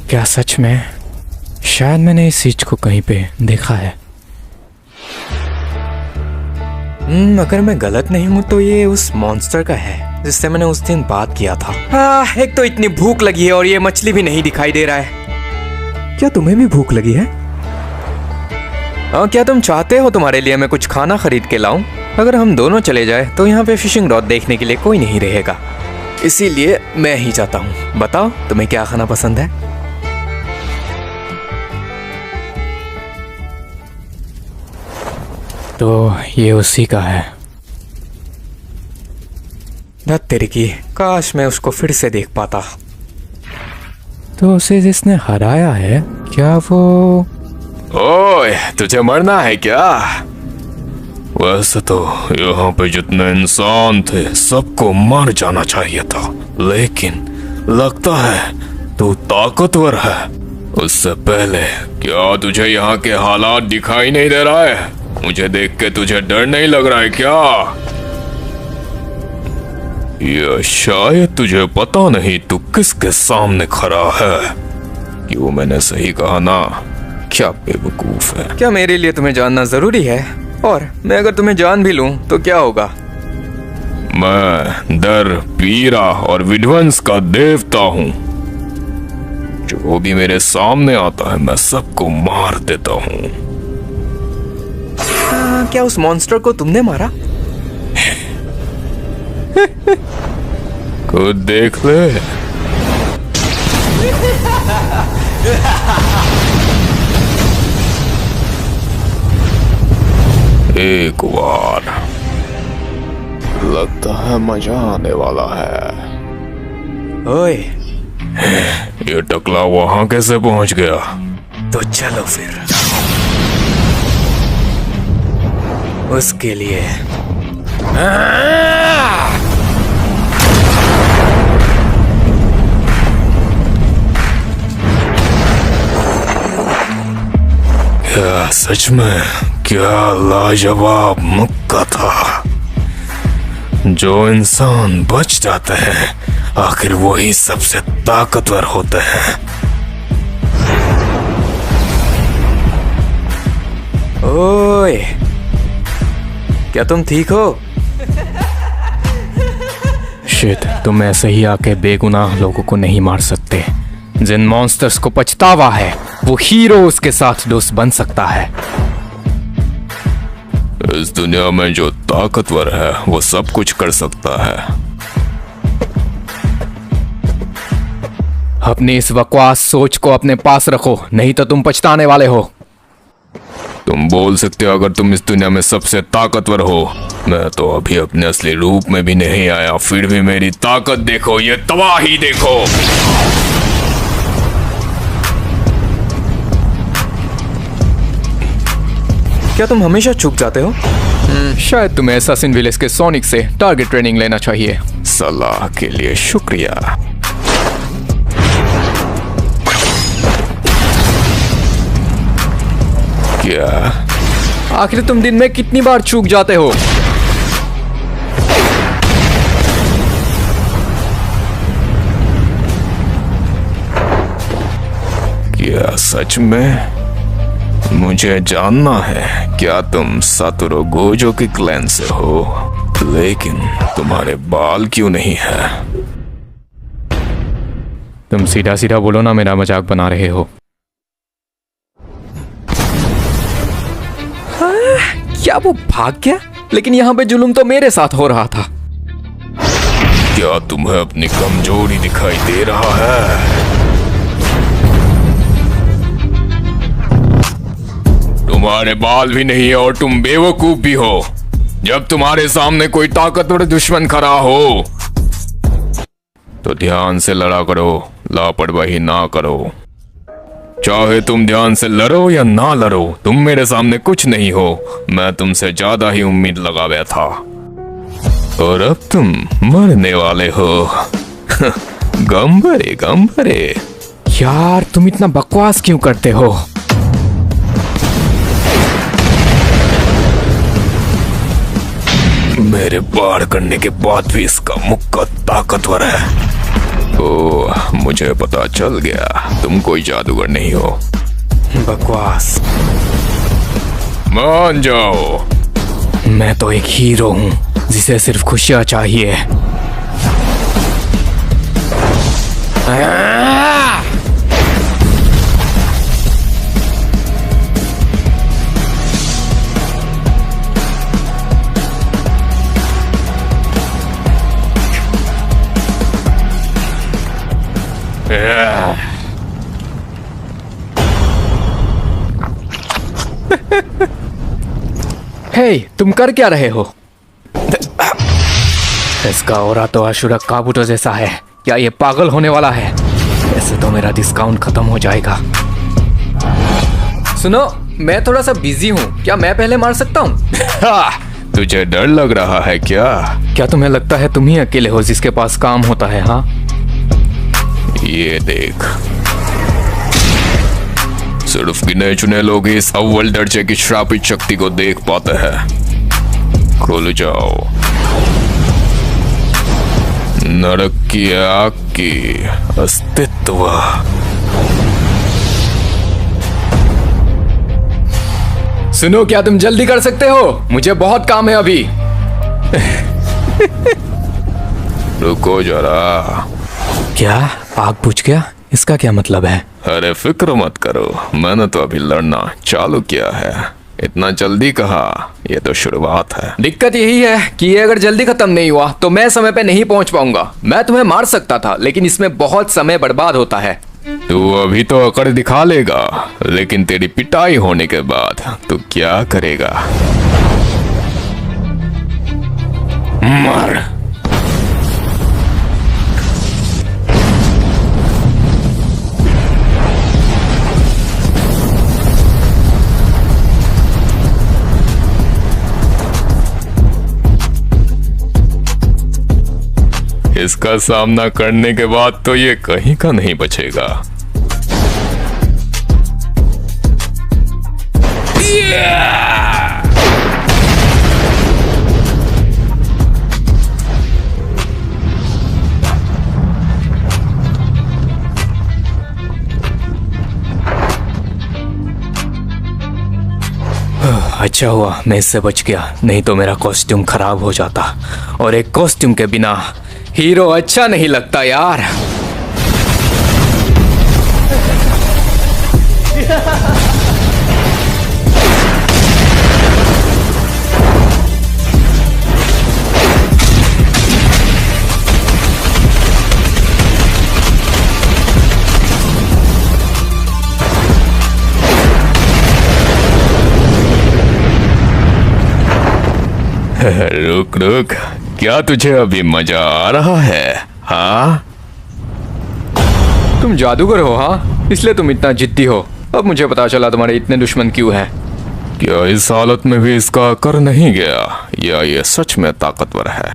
क्या सच में? शायद मैंने इस चीज को कहीं पे देखा है। अगर मैं गलत नहीं हूं तो ये उस मॉन्स्टर का है जिससे मैंने उस दिन बात किया था। एक तो इतनी भूख लगी है और ये मछली भी नहीं दिखाई दे रहा है। क्या तुम्हें भी भूख लगी है? क्या तुम चाहते हो तुम्हारे लिए मैं कुछ खाना खरीद के लाऊं? अगर हम दोनों चले जाए तो यहाँ पे फिशिंग रॉड देखने के लिए कोई नहीं रहेगा, इसीलिए मैं ही जाता हूँ। बताओ तुम्हें क्या खाना पसंद है? तो ये उसी का है। धत तेरी की, काश मैं उसको फिर से देख पाता। तो उसे जिसने हराया है, क्या वो? ओए, तुझे मरना है क्या? वैसे तो यहाँ पे जितने इंसान थे सबको मर जाना चाहिए था, लेकिन लगता है तू ताकतवर है। उससे पहले क्या तुझे यहाँ के हालात दिखाई नहीं दे रहा है? मुझे देख के तुझे डर नहीं लग रहा है क्या? या शायद तुझे पता नहीं तू किसके सामने खड़ा है। क्यों, मैंने सही कहा ना? क्या बेवकूफ है। क्या मेरे लिए तुम्हें जानना जरूरी है? और मैं अगर तुम्हें जान भी लूं तो क्या होगा? मैं डर, पीड़ा और विध्वंस का देवता हूँ। जो भी मेरे सामने आता है मैं सबको मार देता हूँ। क्या उस मॉन्स्टर को तुमने मारा? खुद देख ले। एक बार, लगता है मजा आने वाला है। ओए, ये टकला वहां कैसे पहुंच गया? तो चलो फिर उसके लिए। क्या सच में? क्या लाजवाब मुक्का था। जो इंसान बच जाते हैं आखिर वही सबसे ताकतवर होते हैं। ओए, क्या तुम ठीक हो? शिट, तुम ऐसे ही आके बेगुनाह लोगों को नहीं मार सकते। जिन मॉन्स्टर्स को पछतावा है वो हीरो उसके साथ दोस्त बन सकता है। इस दुनिया में जो ताकतवर है वो सब कुछ कर सकता है। अपनी इस बकवास सोच को अपने पास रखो, नहीं तो तुम पछताने वाले हो। तुम बोल सकते हो अगर तुम इस दुनिया में सबसे ताकतवर हो। मैं तो अभी अपने असली रूप में भी नहीं आया, फिर भी मेरी ताकत देखो, ये तबाही देखो। क्या तुम हमेशा चूक जाते हो? शायद तुम्हें एसासिन विलेज के सोनिक से टारगेट ट्रेनिंग लेना चाहिए। सलाह के लिए शुक्रिया। क्या? आखिर तुम दिन में कितनी बार चूक जाते हो? क्या सच में? मुझे जानना है क्या तुम सातोरू गोजो के क्लैन से हो, लेकिन तुम्हारे बाल क्यों नहीं है? तुम सीधा सीधा बोलो ना, मेरा मजाक बना रहे हो? क्या वो भाग गया? लेकिन यहाँ पे जुल्म तो मेरे साथ हो रहा था। क्या तुम्हें अपनी कमजोरी दिखाई दे रहा है? तुम्हारे बाल भी नहीं है और तुम बेवकूफ भी हो। जब तुम्हारे सामने कोई ताकतवर दुश्मन खड़ा हो तो ध्यान से लड़ा करो, लापरवाही ना करो। चाहे तुम ध्यान से लड़ो या ना लड़ो, तुम मेरे सामने कुछ नहीं हो। मैं तुमसे ज्यादा ही उम्मीद लगा बैठा था और अब तुम मरने वाले हो। गंभरे गंभरे। यार, तुम इतना बकवास क्यों करते हो? मेरे बाढ़ करने के बाद भी इसका मुक्का ताकतवर है। ओह, मुझे पता चल गया, तुम कोई जादूगर नहीं हो। बकवास। मान जाओ। मैं तो एक हीरो हूँ जिसे सिर्फ खुशियाँ चाहिए। हे, तुम कर क्या रहे हो? इसका ऑरा तो आशुरा काबूटो जैसा है। क्या ये पागल होने वाला है? ऐसे तो मेरा डिस्काउंट खत्म हो जाएगा। सुनो, मैं थोड़ा सा बिजी हूँ, क्या मैं पहले मार सकता हूँ? तुझे डर लग रहा है क्या? क्या तुम्हें लगता है तुम ही अकेले हो जिसके पास काम होता है? हाँ, ये देख, सिर्फ गिने चुने लोग इस अव्वल दर्जे की श्रापित शक्ति को देख पाते हैं। खुल जाओ। नरक की आग की अस्तित्व। सुनो, क्या तुम जल्दी कर सकते हो? मुझे बहुत काम है अभी। रुको जरा। क्या आग बुझ गया? इसका क्या मतलब है? अरे फिक्र मत करो, मैंने तो अभी लड़ना चालू किया है। इतना जल्दी कहा, ये तो शुरुआत है। दिक्कत यही है कि ये अगर जल्दी खत्म नहीं हुआ तो मैं समय पे नहीं पहुंच पाऊंगा। मैं तुम्हें मार सकता था, लेकिन इसमें बहुत समय बर्बाद होता है। तू अभी तो अकड़ दिखा लेगा, लेकिन तेरी पिटाई होने के बाद तू क्या करेगा? मर। इसका सामना करने के बाद तो ये कहीं का नहीं बचेगा। अच्छा हुआ मैं इससे बच गया, नहीं तो मेरा कॉस्ट्यूम खराब हो जाता। और एक कॉस्ट्यूम के बिना हीरो अच्छा नहीं लगता यार। रुक रुक, क्या तुझे अभी मजा आ रहा है? हाँ, तुम जादूगर हो? हाँ, इसलिए तुम इतना जिद्दी हो। अब मुझे पता चला तुम्हारे इतने दुश्मन क्यों हैं। क्या इस हालत में भी इसका कर नहीं गया, या ये सच में ताकतवर है?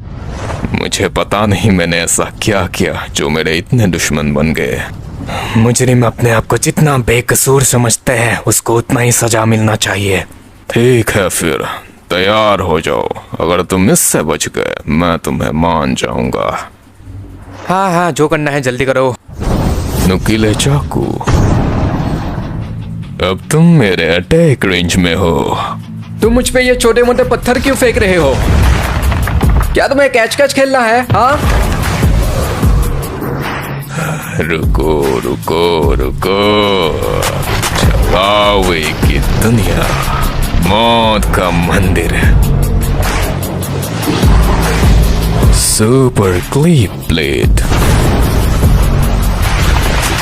मुझे पता नहीं मैंने ऐसा क्या किया जो मेरे इतने दुश्मन बन गए। मुजरिम अपने आप को जितना बेकसूर समझते हैं उसको उतना ही सजा मिलना चाहिए। ठीक है, फिर तैयार हो जाओ। अगर तुम इससे बच गए मैं तुम्हें मान जाऊंगा। हाँ हाँ, जो करना है जल्दी करो। नुकीले चाकू, अब तुम मेरे अटैक रेंज में हो। तुम मुझ पे ये छोटे मोटे पत्थर क्यों फेंक रहे हो? क्या तुम्हें कैच कैच खेलना है? हाँ, रुको रुको रुको। छपावे की दुनिया, मौत का मंदिर, सुपर क्लीप प्लेट।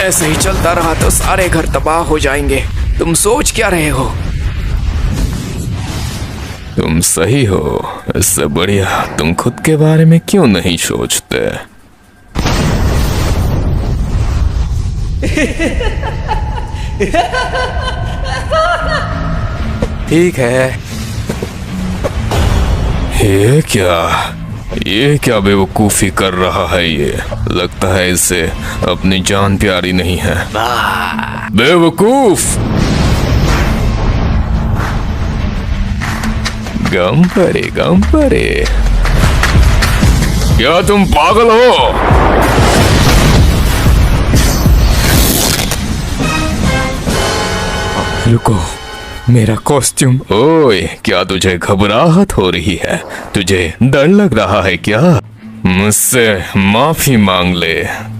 ऐसे ही चलता रहा तो सारे घर तबाह हो जाएंगे। तुम सोच क्या रहे हो? तुम सही हो, इससे बढ़िया तुम खुद के बारे में क्यों नहीं सोचते? ठीक है। ये क्या बेवकूफी कर रहा है ये? लगता है इसे अपनी जान प्यारी नहीं है। बेवकूफ! गंपरे गंपरे, क्या तुम पागल हो? रुको, मेरा कॉस्ट्यूम। ओए, क्या तुझे घबराहट हो रही है? तुझे डर लग रहा है क्या? मुझसे माफी मांग ले।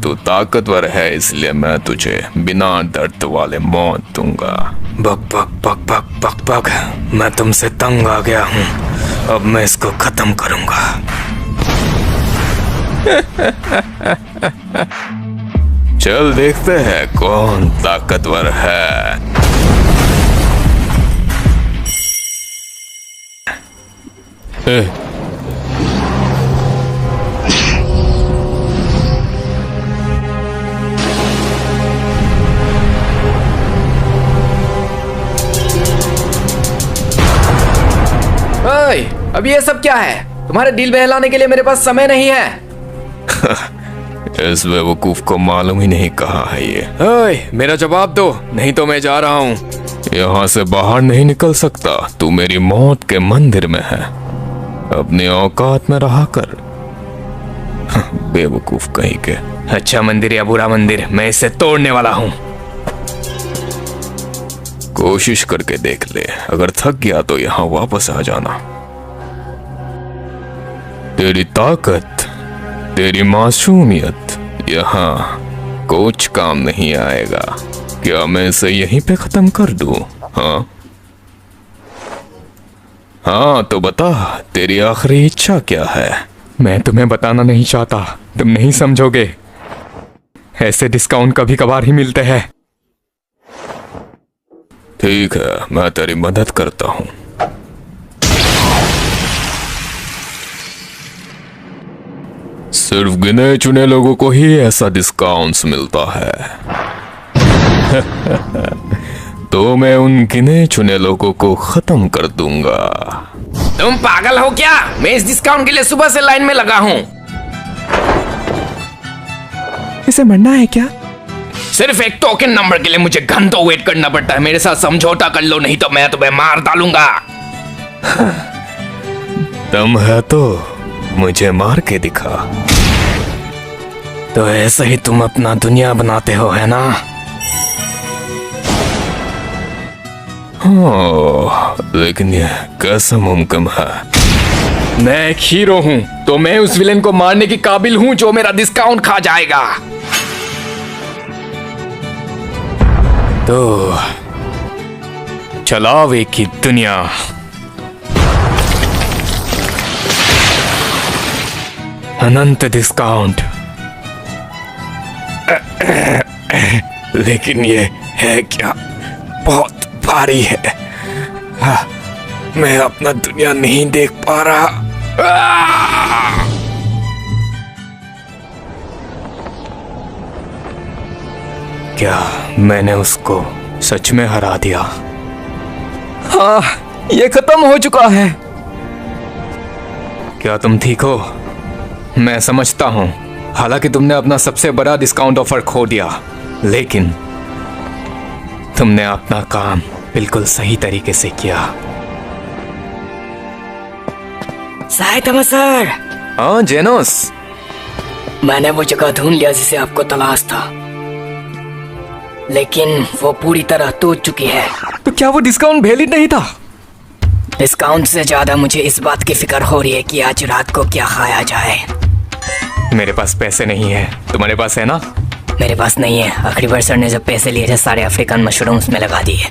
तू ताकतवर है, इसलिए मैं तुझे बिना दर्द वाले मौत दूंगा। बक बक बक बक बक बक, मैं तुमसे तंग आ गया हूँ। अब मैं इसको खत्म करूंगा। चल देखते हैं कौन ताकतवर है। ओए, अब ये सब क्या है? तुम्हारे दिल बहलाने के लिए मेरे पास समय नहीं है। इस बेवकूफ को मालूम ही नहीं कहाँ है ये। ओए, मेरा जवाब दो, नहीं तो मैं जा रहा हूँ। यहाँ से बाहर नहीं निकल सकता। तू मेरी मौत के मंदिर में है, अपनी औकात में रहा कर। बेवकूफ कहीं के। अच्छा मंदिर या बुरा मंदिर, मैं इसे तोड़ने वाला हूँ। कोशिश करके देख ले, अगर थक गया तो यहाँ वापस आ जाना। तेरी ताकत, तेरी मासूमियत यहाँ कुछ काम नहीं आएगा। क्या मैं इसे यहीं पे खत्म कर दूं? हाँ हाँ, तो बता, तेरी आखिरी इच्छा क्या है? मैं तुम्हें बताना नहीं चाहता, तुम नहीं समझोगे। ऐसे डिस्काउंट कभी कभार ही मिलते हैं। ठीक है, मैं तेरी मदद करता हूँ। सिर्फ गिने चुने लोगों को ही ऐसा डिस्काउंट्स मिलता है। तो मैं उन गिने चुने लोगों को खत्म कर दूंगा। तुम पागल हो क्या? मैं इस डिस्काउंट के लिए सुबह से लाइन में लगा हूँ। इसे मरना है क्या? सिर्फ एक टोकन नंबर के लिए मुझे घंटों वेट करना पड़ता है। मेरे साथ समझौता कर लो, नहीं तो मैं तुम्हें मार डालूंगा। दम है तो मुझे मार के दिखा। तो ऐसे ही तुम अपना दुनिया बनाते हो, है ना? हाँ, लेकिन ये कैसे मुमकिन है? मैं एक हीरो हूँ, तो मैं उस विलेन को मारने की काबिल हूँ जो मेरा डिस्काउंट खा जाएगा। तो चलाओ एक ही दुनिया। अनंत डिस्काउंट। लेकिन ये है क्या? बहुत भारी है। हाँ, मैं अपना दुनिया नहीं देख पा रहा। क्या मैंने उसको सच में हरा दिया? हाँ, ये खत्म हो चुका है। क्या तुम ठीक हो? मैं समझता हूं, हालांकि तुमने अपना सबसे बड़ा डिस्काउंट ऑफर खो दिया, लेकिन तुमने अपना काम बिल्कुल सही तरीके से किया। साइतामा सर, हाँ जेनोस, मैंने वो जगह ढूंढ लिया जिसे आपको तलाश था, लेकिन वो पूरी तरह टूट चुकी है। तो क्या वो डिस्काउंट वैलिड नहीं था? डिस्काउंट से ज्यादा मुझे इस बात की फिक्र हो रही है कि आज रात को क्या खाया जाए। मेरे पास पैसे नहीं है, तुम्हारे पास है ना? मेरे पास नहीं है। आखिरी बार सर ने जब पैसे लिए थे सारे अफ्रीकन मशरूम्स में लगा दिए।